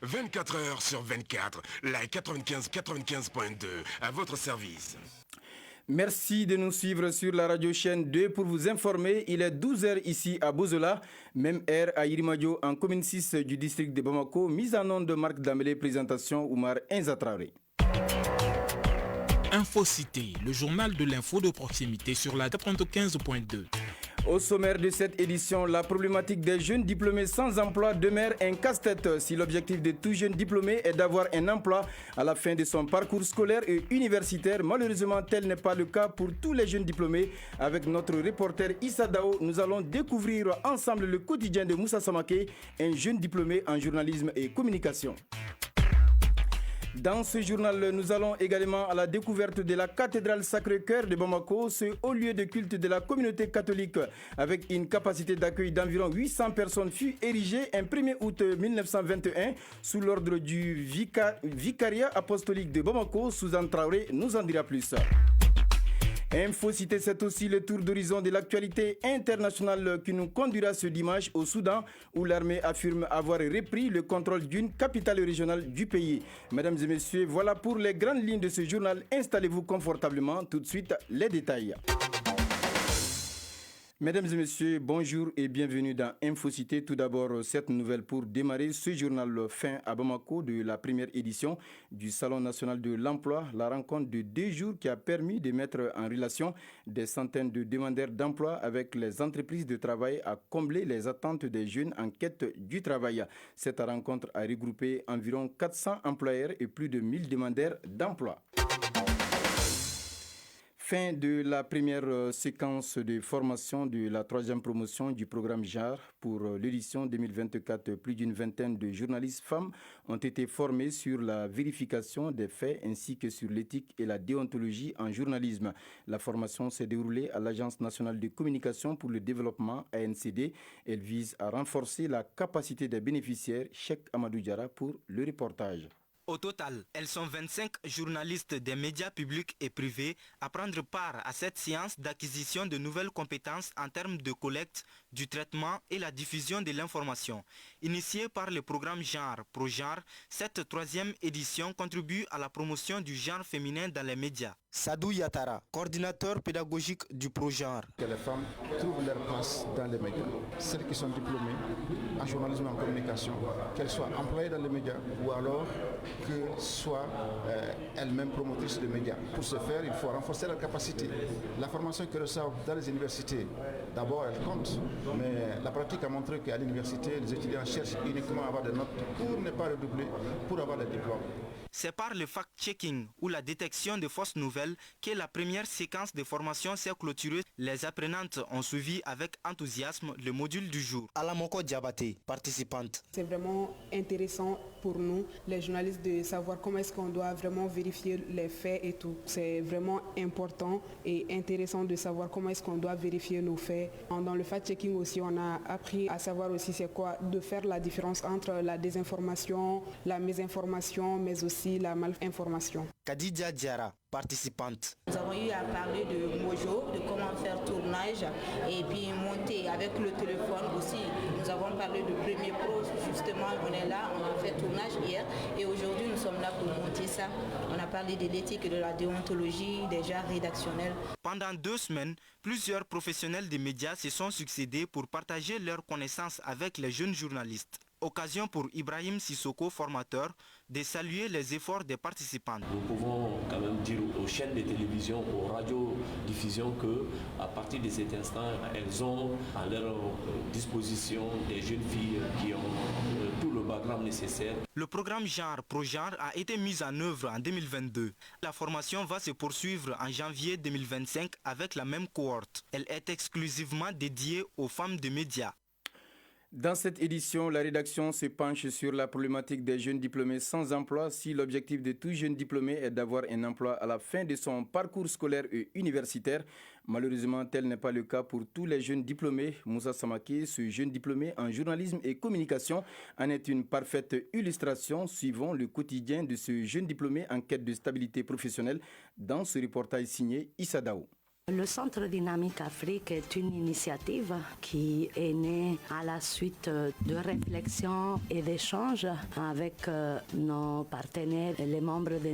24 heures sur 24. La 95.2 à votre service. Merci de nous suivre sur la radio chaîne 2 pour vous informer. Il est 12h ici à Bozola, même heure à Yirimadio en commune 6 du district de Bamako. Mise en nom de Marc Damélé, présentation Oumar Enzatraoré. Infocité, le journal de l'info de proximité sur la 95.2. Au sommaire de cette édition, la problématique des jeunes diplômés sans emploi demeure un casse-tête. Si l'objectif de tout jeune diplômé est d'avoir un emploi à la fin de son parcours scolaire et universitaire, malheureusement tel n'est pas le cas pour tous les jeunes diplômés. Avec notre reporter Issa Dao, nous allons découvrir ensemble le quotidien de Moussa Samake, un jeune diplômé en journalisme et communication. Dans ce journal, nous allons également à la découverte de la cathédrale Sacré-Cœur de Bamako, ce haut lieu de culte de la communauté catholique avec une capacité d'accueil d'environ 800 personnes fut érigée un 1er août 1921 sous l'ordre du vicariat apostolique de Bamako. Souzan Traoré nous en dira plus. Infocité, c'est aussi le tour d'horizon de l'actualité internationale qui nous conduira ce dimanche au Soudan où l'armée affirme avoir repris le contrôle d'une capitale régionale du pays. Mesdames et messieurs, voilà pour les grandes lignes de ce journal. Installez-vous confortablement. Tout de suite, les détails. Mesdames et messieurs, bonjour et bienvenue dans Infocité. Tout d'abord, cette nouvelle pour démarrer ce journal fin à Bamako de la première édition du Salon national de l'emploi, la rencontre de 2 jours qui a permis de mettre en relation des centaines de demandeurs d'emploi avec les entreprises de travail à combler les attentes des jeunes en quête du travail. Cette rencontre a regroupé environ 400 employeurs et plus de 1000 demandeurs d'emploi. Fin de la première séquence de formation de la 3e promotion du programme JAR pour l'édition 2024. Plus d'une vingtaine de journalistes femmes ont été formés sur la vérification des faits ainsi que sur l'éthique et la déontologie en journalisme. La formation s'est déroulée à l'Agence nationale de communication pour le développement ANCD. Elle vise à renforcer la capacité des bénéficiaires. Cheikh Amadou Diarra pour le reportage. Au total, elles sont 25 journalistes des médias publics et privés à prendre part à cette séance d'acquisition de nouvelles compétences en termes de collecte, du traitement et la diffusion de l'information. Initiée par le programme Genre ProGenre, cette 3e édition contribue à la promotion du genre féminin dans les médias. Sadou Yatara, coordinateur pédagogique du ProGenre. Que les femmes trouvent leur place dans les médias. Celles qui sont diplômées en journalisme et en communication, qu'elles soient employées dans les médias ou alors qu'elles soient elles-mêmes promotrices de médias. Pour ce faire, il faut renforcer leur capacité. La formation qu'elles reçoivent dans les universités, d'abord elle compte, mais la pratique a montré qu'à l'université, les étudiants cherchent uniquement à avoir des notes pour ne pas redoubler, pour avoir des diplômes. C'est par le fact-checking ou la détection de fausses nouvelles que la première séquence de formation s'est clôturée. Les apprenantes ont suivi avec enthousiasme le module du jour. Alamoko Diabaté, participante. C'est vraiment intéressant pour nous, les journalistes, de savoir comment est-ce qu'on doit vraiment vérifier les faits et tout. C'est vraiment important et intéressant de savoir comment est-ce qu'on doit vérifier nos faits. Dans le fact-checking aussi, on a appris à savoir aussi c'est quoi, de faire la différence entre la désinformation, la mésinformation, mais aussi la malinformation. Kadidia Diara, participante. Nous avons eu à parler de Mojo, de comment faire tournage et puis monter avec le téléphone aussi. Nous avons parlé de Premiere Pro, justement on est là, on a fait tournage hier et aujourd'hui nous sommes là pour monter ça. On a parlé de l'éthique et de la déontologie, des genres rédactionnels. Pendant 2 semaines, plusieurs professionnels des médias se sont succédés pour partager leurs connaissances avec les jeunes journalistes. Occasion pour Ibrahim Sissoko, formateur, de saluer les efforts des participants. Nous pouvons quand même dire aux chaînes de télévision, aux radiodiffusions qu'à partir de cet instant, elles ont à leur disposition des jeunes filles qui ont tout le background nécessaire. Le programme Genre ProGenre a été mis en œuvre en 2022. La formation va se poursuivre en janvier 2025 avec la même cohorte. Elle est exclusivement dédiée aux femmes de médias. Dans cette édition, la rédaction se penche sur la problématique des jeunes diplômés sans emploi. Si l'objectif de tout jeune diplômé est d'avoir un emploi à la fin de son parcours scolaire et universitaire, malheureusement, tel n'est pas le cas pour tous les jeunes diplômés. Moussa Samake, ce jeune diplômé en journalisme et communication, en est une parfaite illustration. Suivons le quotidien de ce jeune diplômé en quête de stabilité professionnelle dans ce reportage signé Issa Dao. Le Centre Dynamique Afrique est une initiative qui est née à la suite de réflexions et d'échanges avec nos partenaires et les membres de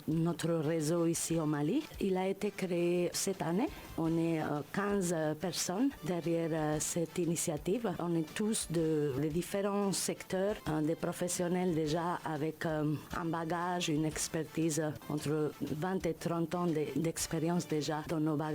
notre réseau ici au Mali. Il a été créé cette année. On est 15 personnes derrière cette initiative. On est tous de différents secteurs, des professionnels déjà avec un bagage, une expertise entre 20 et 30 ans d'expérience déjà dans nos bagages.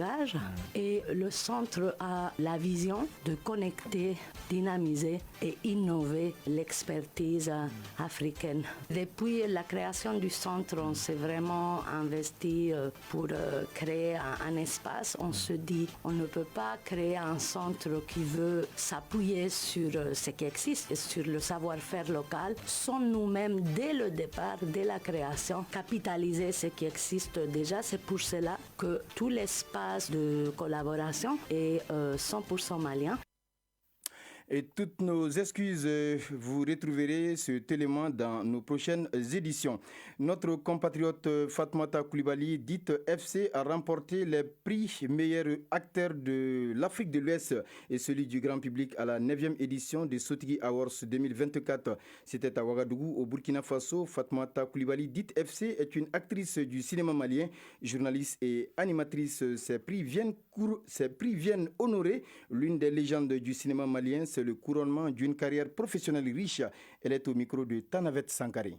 Et le centre a la vision de connecter, dynamiser et innover l'expertise africaine. Depuis la création du centre, on s'est vraiment investi pour créer un espace. On se dit, on ne peut pas créer un centre qui veut s'appuyer sur ce qui existe et sur le savoir-faire local sans nous-mêmes, dès le départ, dès la création, capitaliser ce qui existe déjà. C'est pour cela que tout l'espace de collaboration est 100% malien. Et toutes nos excuses, vous retrouverez cet élément dans nos prochaines éditions. Notre compatriote Fatoumata Coulibaly, dite FC, a remporté les prix meilleur acteur de l'Afrique de l'Ouest et celui du grand public à la 9e édition des Sotigi Awards 2024. C'était à Ouagadougou, au Burkina Faso. Fatoumata Coulibaly, dite FC, est une actrice du cinéma malien, journaliste et animatrice. Ces prix viennent honorer l'une des légendes du cinéma malien. C'est le couronnement d'une carrière professionnelle riche. Elle est au micro de Tanavet Sankari.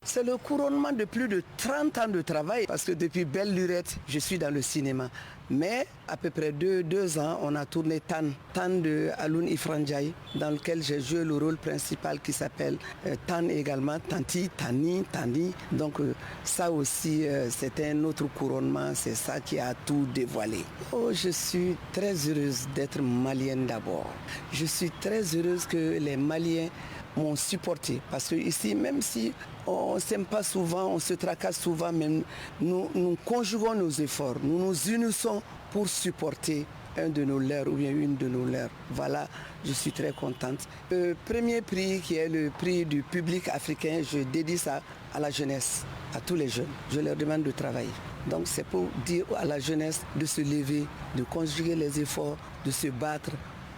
C'est le couronnement de plus de 30 ans de travail parce que depuis belle lurette, je suis dans le cinéma. Mais à peu près deux ans, on a tourné Tan de Aloun Ifranjaï, dans lequel j'ai joué le rôle principal qui s'appelle Tan également, Tanti, Tani, Tani. Donc ça aussi, c'était un autre couronnement, c'est ça qui a tout dévoilé. Oh, je suis très heureuse d'être malienne d'abord. Je suis très heureuse que les Maliens m'ont supporté parce que ici, même si on ne s'aime pas souvent, on se tracasse souvent, mais nous conjuguons nos efforts, nous nous unissons pour supporter un de nos leurs ou bien une de nos leurs. Voilà, je suis très contente. Le premier prix qui est le prix du public africain, je dédie ça à la jeunesse, à tous les jeunes. Je leur demande de travailler. Donc c'est pour dire à la jeunesse de se lever, de conjuguer les efforts, de se battre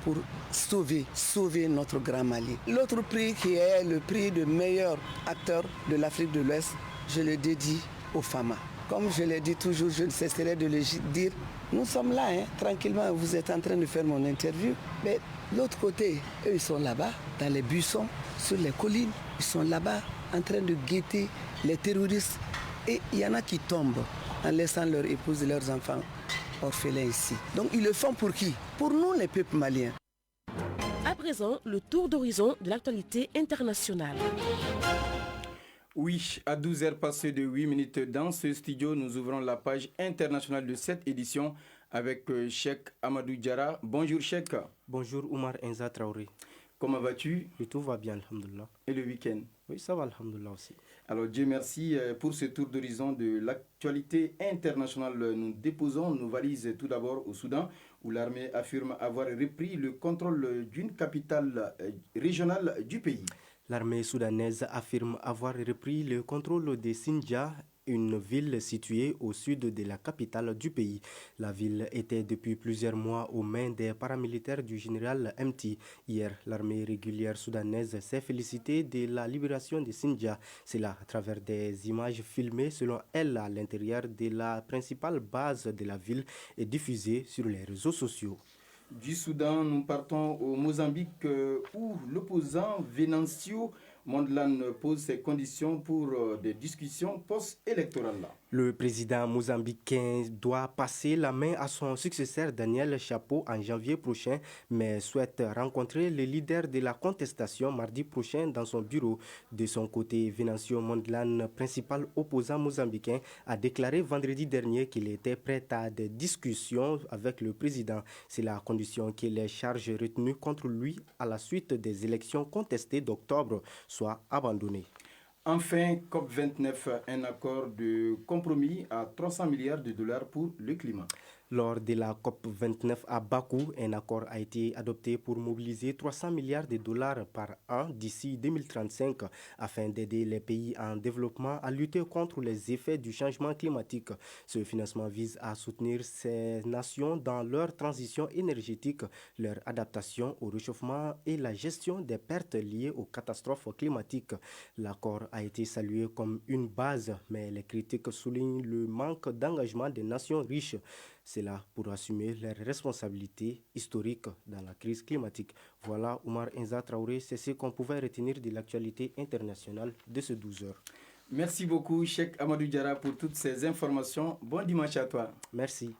pour sauver notre grand Mali. L'autre prix qui est le prix de meilleur acteur de l'Afrique de l'Ouest, je le dédie aux FAMA. Comme je l'ai dit toujours, je ne cesserai de le dire, nous sommes là, tranquillement, vous êtes en train de faire mon interview, mais l'autre côté, eux, ils sont là-bas, dans les buissons, sur les collines, ils sont là-bas, en train de guetter les terroristes, et il y en a qui tombent en laissant leurs épouses et leurs enfants orphelins ici. Donc ils le font pour qui? Pour nous, les peuples maliens. À présent, le tour d'horizon de l'actualité internationale. Oui, à 12h passées de 8 minutes dans ce studio, nous ouvrons la page internationale de cette édition avec Cheikh Amadou Diarra. Bonjour Cheikh. Bonjour Oumar Enza Traoré. Comment vas-tu? Et tout va bien, alhamdoulilah. Et le week-end? Oui, ça va, alhamdoulilah aussi. Alors Dieu merci pour ce tour d'horizon de l'actualité internationale. Nous déposons nos valises tout d'abord au Soudan, où l'armée affirme avoir repris le contrôle d'une capitale régionale du pays. L'armée soudanaise affirme avoir repris le contrôle de Sindia, une ville située au sud de la capitale du pays. La ville était depuis plusieurs mois aux mains des paramilitaires du général Mti. Hier, l'armée régulière soudanaise s'est félicitée de la libération de Sindia. C'est là, à travers des images filmées selon elle à l'intérieur de la principale base de la ville et diffusées sur les réseaux sociaux. Du Soudan, nous partons au Mozambique où l'opposant Venancio Mondlane pose ses conditions pour des discussions post-électorales. Le président mozambicain doit passer la main à son successeur Daniel Chapo en janvier prochain, mais souhaite rencontrer le leader de la contestation mardi prochain dans son bureau. De son côté, Venancio Mondlane, principal opposant mozambicain, a déclaré vendredi dernier qu'il était prêt à des discussions avec le président. C'est la condition que les charges retenues contre lui à la suite des élections contestées d'octobre soient abandonnées. Enfin, COP29, un accord de compromis à 300 milliards de dollars pour le climat. Lors de la COP29 à Bakou, un accord a été adopté pour mobiliser 300 milliards de dollars par an d'ici 2035 afin d'aider les pays en développement à lutter contre les effets du changement climatique. Ce financement vise à soutenir ces nations dans leur transition énergétique, leur adaptation au réchauffement et la gestion des pertes liées aux catastrophes climatiques. L'accord a été salué comme une base, mais les critiques soulignent le manque d'engagement des nations riches. C'est là pour assumer leurs responsabilités historiques dans la crise climatique. Voilà, Oumar Inza Traoré, c'est ce qu'on pouvait retenir de l'actualité internationale de ce 12 heures. Merci beaucoup, Cheikh Amadou Diarra, pour toutes ces informations. Bon dimanche à toi. Merci.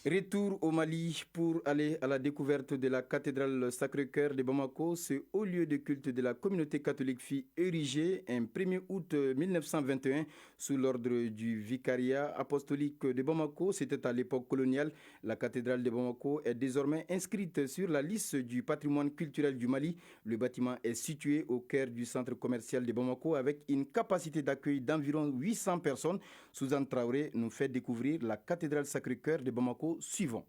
Retour au Mali pour aller à la découverte de la cathédrale Sacré-Cœur de Bamako. Ce haut lieu de culte de la communauté catholique fut érigé un 1er août 1921 sous l'ordre du vicariat apostolique de Bamako. C'était à l'époque coloniale. La cathédrale de Bamako est désormais inscrite sur la liste du patrimoine culturel du Mali. Le bâtiment est situé au cœur du centre commercial de Bamako avec une capacité d'accueil d'environ 800 personnes. Suzanne Traoré nous fait découvrir la cathédrale Sacré-Cœur de Bamako suivant.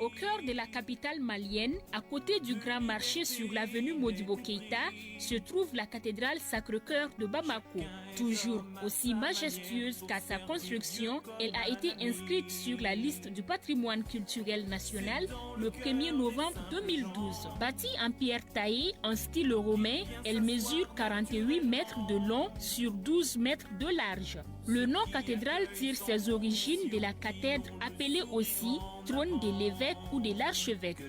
Au cœur de la capitale malienne, à côté du grand marché sur l'avenue Modibo Keïta, se trouve la cathédrale Sacré-Cœur de Bamako. Toujours aussi majestueuse qu'à sa construction, elle a été inscrite sur la liste du patrimoine culturel national le 1er novembre 2012. Bâtie en pierre taillée en style romain, elle mesure 48 mètres de long sur 12 mètres de large. Le nom cathédrale tire ses origines de la cathèdre appelée aussi trône de l'évêque ou de l'archevêque.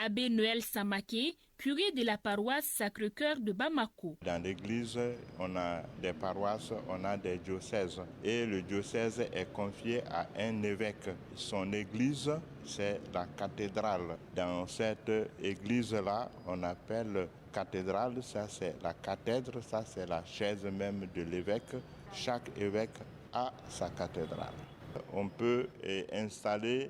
Abbé Noël Samaké, curé de la paroisse Sacré-Cœur de Bamako. Dans l'église, on a des paroisses, on a des diocèses. Et le diocèse est confié à un évêque. Son église, c'est la cathédrale. Dans cette église-là, on appelle cathédrale, ça c'est la cathèdre, ça c'est la chaise même de l'évêque. Chaque évêque a sa cathédrale. On peut installer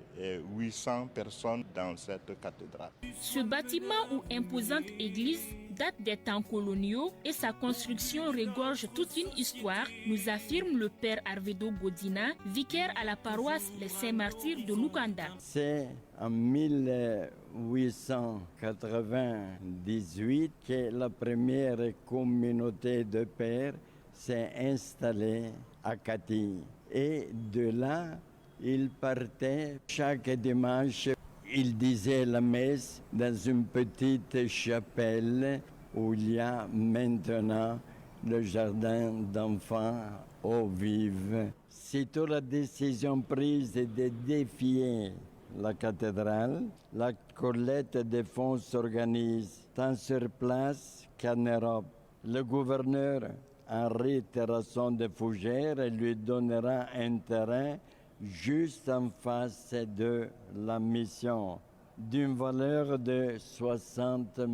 800 personnes dans cette cathédrale. Ce bâtiment ou imposante église date des temps coloniaux et sa construction regorge toute une histoire, nous affirme le père Arvedo Godina, vicaire à la paroisse Les Saints-Martyrs de Luganda. C'est en 1898 que la première communauté de pères s'est installée à Kati. Et de là, il partait chaque dimanche. Il disait la messe dans une petite chapelle où il y a maintenant le jardin d'enfants eau vive. Sitôt la décision prise de défier la cathédrale, la collecte des fonds s'organise tant sur place qu'en Europe. Le gouverneur Henri Terrasson de Fougères lui donnera un terrain juste en face de la mission, d'une valeur de 60 000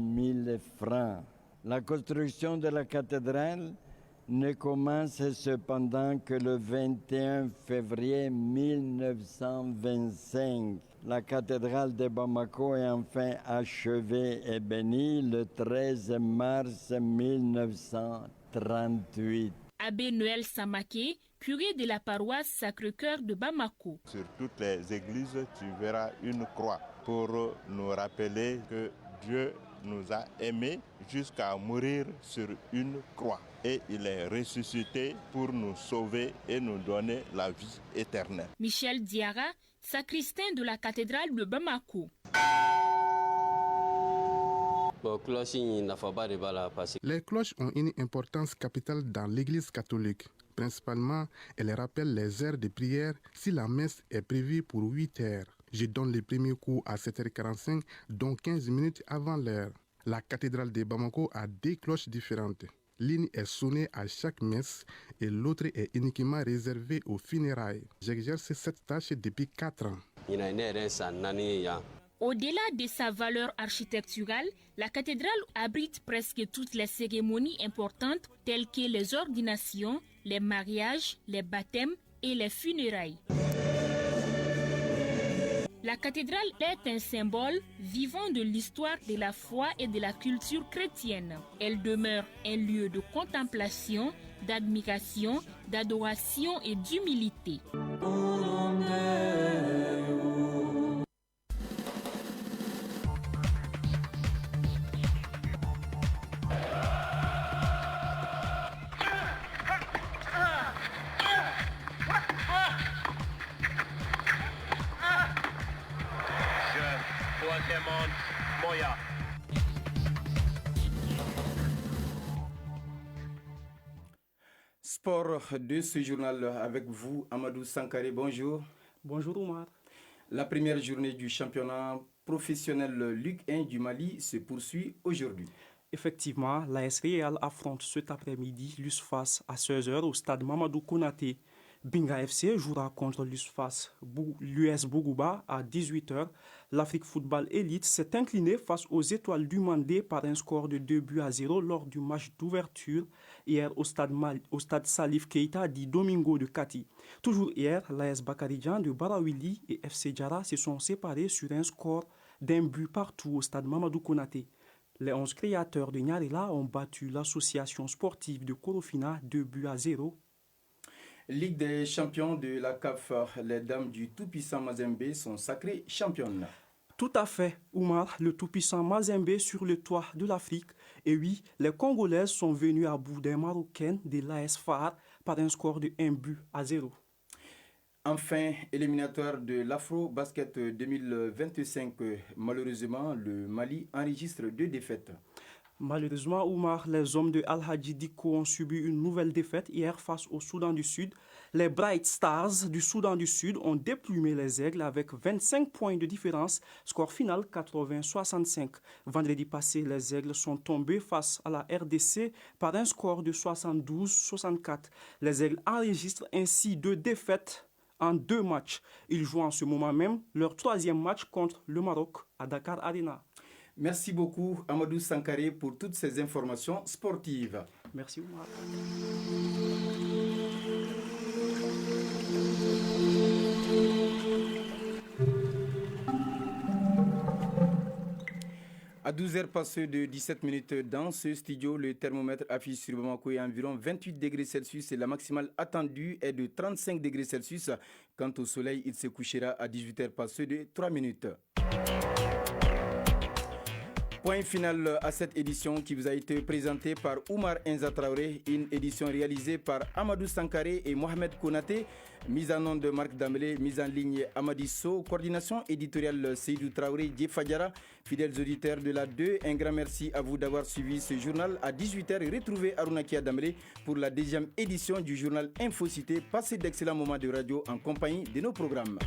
francs. La construction de la cathédrale ne commence cependant que le 21 février 1925. La cathédrale de Bamako est enfin achevée et bénie le 13 mars 1938. Abbé Noël Samaké, curé de la paroisse Sacré-Cœur de Bamako. Sur toutes les églises, tu verras une croix pour nous rappeler que Dieu nous a aimés jusqu'à mourir sur une croix. Et il est ressuscité pour nous sauver et nous donner la vie éternelle. Michel Diarra, sacristain de la cathédrale de Bamako. Les cloches ont une importance capitale dans l'Église catholique. Principalement, elles rappellent les heures de prière si la messe est prévue pour 8 heures. Je donne le premier coup à 7h45, donc 15 minutes avant l'heure. La cathédrale de Bamako a 2 cloches différentes. L'une est sonnée à chaque messe et l'autre est uniquement réservée aux funérailles. J'exerce cette tâche depuis 4 ans. Au-delà de sa valeur architecturale, la cathédrale abrite presque toutes les cérémonies importantes telles que les ordinations, les mariages, les baptêmes et les funérailles. La cathédrale est un symbole vivant de l'histoire de la foi et de la culture chrétienne. Elle demeure un lieu de contemplation, d'admiration, d'adoration et d'humilité. Sport de ce journal avec vous, Amadou Sankaré, bonjour. Bonjour Omar. La première journée du championnat professionnel Ligue 1 du Mali se poursuit aujourd'hui. Effectivement, l'AS Real affronte cet après-midi l'USFAS à 16h au stade Mamadou Konaté. Binga FC jouera contre l'US Bougouba à 18h. L'Afrique Football Elite s'est incliné face aux Étoiles du Mandé par un score de 2-0 lors du match d'ouverture hier au stade Salif Keita dit Domingo de Kati. Toujours hier, l'AS Bakaridjan de Barawili et FC Djara se sont séparés sur un score d'un but partout au stade Mamadou Konaté. Les 11 créateurs de Nyarela ont battu l'association sportive de Korofina 2-0. Ligue des champions de la CAF, les dames du tout-puissant Mazembe sont sacrées championnes. Tout à fait, Oumar, le tout-puissant Mazembe sur le toit de l'Afrique. Et oui, les Congolaises sont venues à bout des Marocaines de l'AS FAR par un score de 1-0. Enfin, éliminatoire de l'Afro-Basket 2025, malheureusement, le Mali enregistre 2 défaites. Malheureusement, Oumar, les hommes de Al-Hadji Diko ont subi une nouvelle défaite hier face au Soudan du Sud. Les Bright Stars du Soudan du Sud ont déplumé les Aigles avec 25 points de différence, score final 80-65. Vendredi passé, les Aigles sont tombés face à la RDC par un score de 72-64. Les Aigles enregistrent ainsi 2 défaites en 2 matchs. Ils jouent en ce moment même leur 3e match contre le Maroc à Dakar Arena. Merci beaucoup Amadou Sankaré pour toutes ces informations sportives. Merci Omar. À 12h passées de 17 minutes dans ce studio, le thermomètre affiche sur Bamako et environ 28 degrés Celsius et la maximale attendue est de 35 degrés Celsius. Quant au soleil, il se couchera à 18h passées de 3 minutes. Point final à cette édition qui vous a été présentée par Oumar Enza Traoré, une édition réalisée par Amadou Sankaré et Mohamed Konaté, mise en onde de Marc Damele, mise en ligne Amadi So, coordination éditoriale Seydou Traoré, Djefadjara. Fidèles auditeurs de la 2, un grand merci à vous d'avoir suivi ce journal. À 18h, retrouvez Arunakia Damele pour la 2e édition du journal Infocité. Passez d'excellents moments de radio en compagnie de nos programmes.